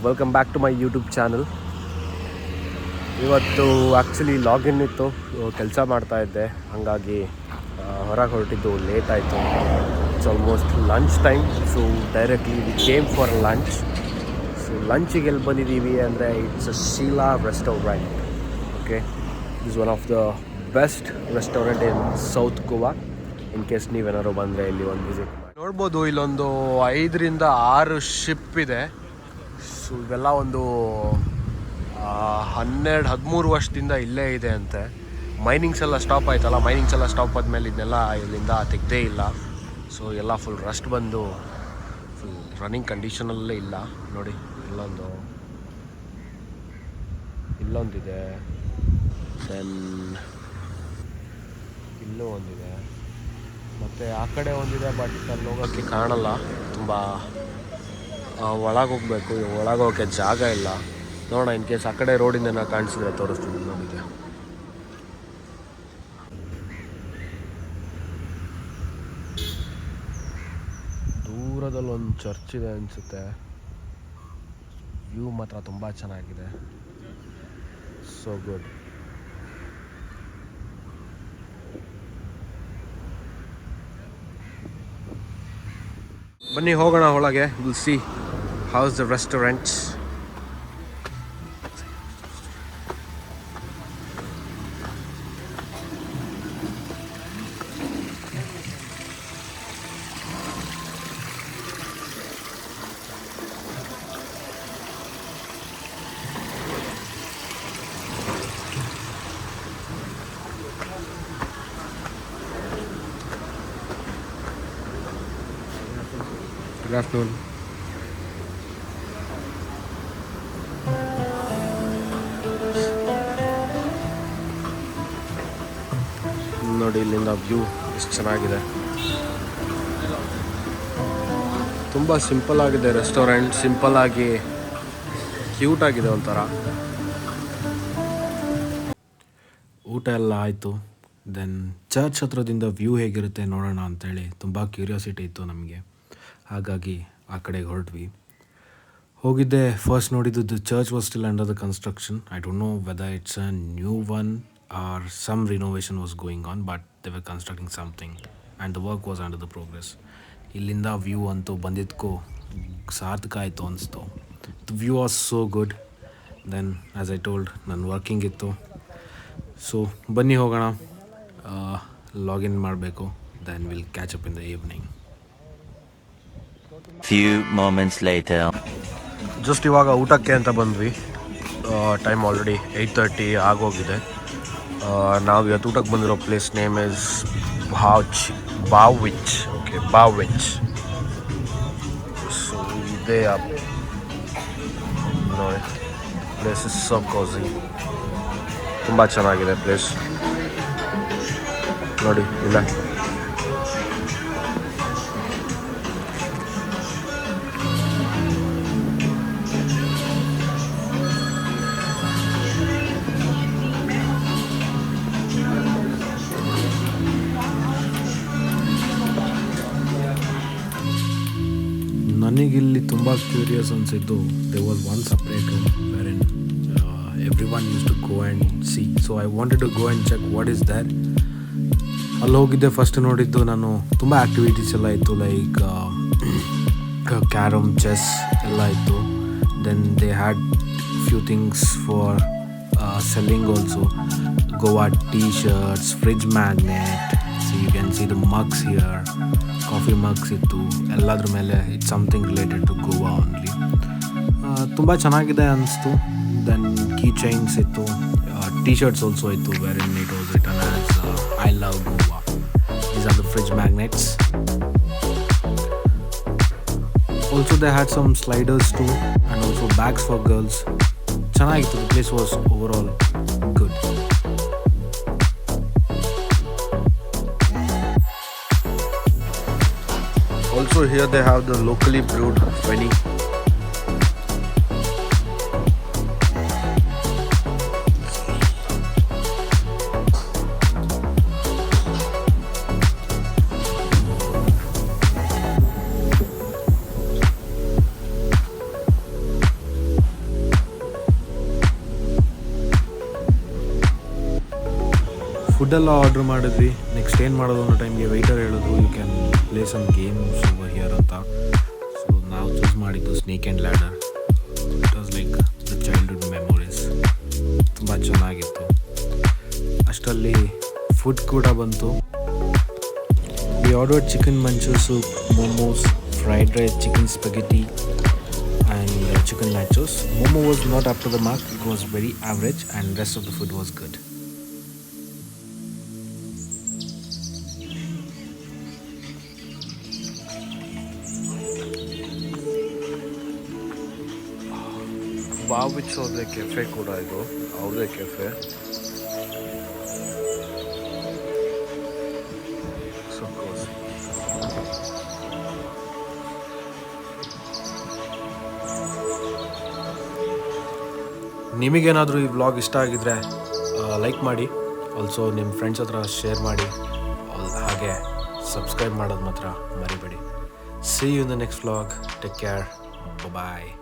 Welcome back to my YouTube channel. ಇವತ್ತು actually login ಇತ್ತು, ಕೆಲಸ ಮಾಡ್ತಾಯಿದ್ದೆ, ಹಾಗಾಗಿ ಹೊರಗೆ ಹೊರಟಿದ್ದು ಲೇಟ್ ಆಯಿತು. It's almost lunch time. So directly we came for lunch. So ಲಂಚಿಗೆ ಎಲ್ಲಿ ಬಂದಿದ್ದೀವಿ ಅಂದರೆ it's a Sheela restaurant. Okay, is one of the best restaurant in South Goa. In case ನೀವೇನಾದ್ರು ಬಂದರೆ ಇಲ್ಲಿ ಒಂದು ವಿಸಿಟ್ ಮಾಡಿ ನೋಡ್ಬೋದು. ಇಲ್ಲೊಂದು 5ರಿಂದ 6 ಶಿಪ್ ಇದೆ. ಸೊ ಇವೆಲ್ಲ ಒಂದು 12-13 ವರ್ಷದಿಂದ ಇಲ್ಲೇ ಇದೆ ಅಂತೆ. ಮೈನಿಂಗ್ಸ್ ಎಲ್ಲ ಸ್ಟಾಪ್ ಆಯ್ತಲ್ಲ, ಮೈನಿಂಗ್ಸ್ ಎಲ್ಲ ಸ್ಟಾಪ್ ಆದಮೇಲೆ ಇದನ್ನೆಲ್ಲ ಇಲ್ಲಿಂದ ತೆಗ್ದೇ ಇಲ್ಲ. ಸೊ ಎಲ್ಲ ಫುಲ್ ರಸ್ಟ್ ಬಂದು ಫುಲ್ ರನ್ನಿಂಗ್ ಕಂಡೀಷನಲ್ಲೇ ಇಲ್ಲ. ನೋಡಿ, ಇಲ್ಲೊಂದಿದೆ, ದೆನ್ ಇಲ್ಲೂ ಒಂದಿದೆ, ಮತ್ತು ಆ ಕಡೆ ಒಂದಿದೆ. ಬಟ್ ಅಲ್ಲಿ ಹೋಗೋಕ್ಕೆ ಕಾಣಲ್ಲ, ತುಂಬ ಒಳಗೆ ಹೋಗಬೇಕು. ಒಳಗೆ ಹೋಗೋಕ್ಕೆ ಜಾಗ ಇಲ್ಲ. ನೋಡೋಣ, ಇನ್ ಕೇಸ್ ಆ ಕಡೆ ರೋಡಿಂದ ನಾನು ಕಾಣಿಸಿದ್ರೆ ತೋರಿಸ್ತೀನಿ. ನೋಡಿದೆ, ದೂರದಲ್ಲಿ ಒಂದು ಚರ್ಚ್ ಇದೆ ಅನಿಸುತ್ತೆ. ವ್ಯೂ ಮಾತ್ರ ತುಂಬ ಚೆನ್ನಾಗಿದೆ. So good. ಬನ್ನಿ ಹೋಗೋಣ ಒಳಗೆ. Will see how is the restaurant. Good afternoon. ನೋಡಿ, ಇಲ್ಲಿಂದ ವ್ಯೂ ಎಷ್ಟು ಚೆನ್ನಾಗಿದೆ. ತುಂಬ ಸಿಂಪಲ್ ಆಗಿದೆ ರೆಸ್ಟೋರೆಂಟ್. ಸಿಂಪಲ್ ಆಗಿ ಕ್ಯೂಟ್ ಆಗಿದೆ ಒಂಥರ. ಊಟ ಎಲ್ಲ ಆಯಿತು. ದೆನ್ ಚರ್ಚ್ ಹತ್ರದಿಂದ ವ್ಯೂ ಹೇಗಿರುತ್ತೆ ನೋಡೋಣ ಅಂಥೇಳಿ ತುಂಬ ಕ್ಯೂರಿಯಾಸಿಟಿ ಇತ್ತು ನಮಗೆ. ಹಾಗಾಗಿ ಆ ಕಡೆಗೆ ಹೊರಟ್ವಿ. ಹೋಗಿದ್ದೆ, ಫಸ್ಟ್ ನೋಡಿದ್ದು the church was still under the construction. I don't know whether it's a new one or some renovation was going on, but they were constructing something and the work was under the progress. ಇಲ್ಲಿಂದ view ಅಂತೂ ಬಂದಿದ್ದಕ್ಕೂ ಸಾರ್ಥಕ ಆಯಿತು ಅನಿಸ್ತು. The view was so good. Then as I told, ನನ್ನ working ಇತ್ತು. So ಬನ್ನಿ ಹೋಗೋಣ, ಲಾಗಿನ್ ಮಾಡಬೇಕು. Then we'll catch up in the evening. Few moments later. Just ಇವಾಗ ಊಟಕ್ಕೆ ಅಂತ ಬಂದ್ವಿ. ಟೈಮ್ ಆಲ್ರೆಡಿ 8:30 ಆಗೋಗಿದೆ. ನಾವು ಇವತ್ತು ಊಟಕ್ಕೆ ಬಂದಿರೋ ಪ್ಲೇಸ್ ನೇಮ್ ಇಸ್ ಬಾವ್ವಿಚ್. ಓಕೆ, ಬಾವ್ವಿಚ್. ಸೊ ಇದೇ ನೋಡಿ, ಪ್ಲೇಸ್ ಇಸ್ ಸೊ ಕೋಸಿ. ತುಂಬ ಚೆನ್ನಾಗಿದೆ ಪ್ಲೇಸ್. ನೋಡಿ ಇಲ್ಲ, ನನಗಿಲ್ಲಿ ತುಂಬ ಕ್ಯೂರಿಯಸ್ ಅನಿಸಿದ್ದು, they was one separate room wherein everyone use to go and see. So I wanted to go and check what is there. ಅಲ್ಲಿ ಹೋಗಿದ್ದೆ. ಫಸ್ಟ್ ನೋಡಿದ್ದು ನಾನು ತುಂಬ ಆ್ಯಕ್ಟಿವಿಟೀಸ್ ಎಲ್ಲ ಇತ್ತು, ಲೈಕ್ ಕ್ಯಾರಮ್, ಚೆಸ್ ಎಲ್ಲ ಇತ್ತು. Then they had few things for selling also. Goa T shirts, fridge magnet. So you can see the mugs here. Coffee mugs ಇತ್ತು. ಎಲ್ಲದ್ರ ಮೇಲೆ it's something related to Goa only. ತುಂಬ ಚೆನ್ನಾಗಿದೆ ಅನಿಸ್ತು. ದೆನ್ ಕೀ ಚೈನ್ಸ್ ಇತ್ತು, T shirts also ಇತ್ತು, where in it was written as I love Goa. These are the fridge magnets. Also they had some sliders too and also bags for girls. ಚೆನ್ನಾಗಿತ್ತು. The place was overall good. Also here they have the locally brewed Feni. ಫುಡ್ಡೆಲ್ಲ order ಮಾಡಿದ್ವಿ. Next ಏನು ಮಾಡೋದು ಅನ್ನೋ ಟೈಮ್ಗೆ waiter ಹೇಳಿದ್ರು you can play some games over here ಅಂತ. So ನಾವು ಚೂಸ್ ಮಾಡಿದ್ದು snake and ladder. It was like the childhood memories. ತುಂಬ ಚೆನ್ನಾಗಿತ್ತು. ಅಷ್ಟರಲ್ಲಿ ಫುಡ್ ಕೂಡ ಬಂತು. We ordered chicken manchow soup, momos, fried rice, chicken spaghetti and chicken nachos. Momo was not up to the mark. It was very average and rest of the food was good. ಬಾಬಿಚ್ ಅವ್ರದ್ದೇ cafe ಕೂಡ ಇದು, ಅವ್ರದ್ದೇ cafe. So ನಿಮಗೇನಾದರೂ ಈ vlog ಇಷ್ಟ ಆಗಿದ್ರೆ like ಮಾಡಿ, also ನಿಮ್ಮ ಫ್ರೆಂಡ್ಸ್ ಹತ್ರ ಶೇರ್ ಮಾಡಿ, ಹಾಗೆ ಸಬ್ಸ್ಕ್ರೈಬ್ ಮಾಡೋದು ಮಾತ್ರ ಮರಿಬೇಡಿ. See you in the next vlog. Take care. Bye-bye.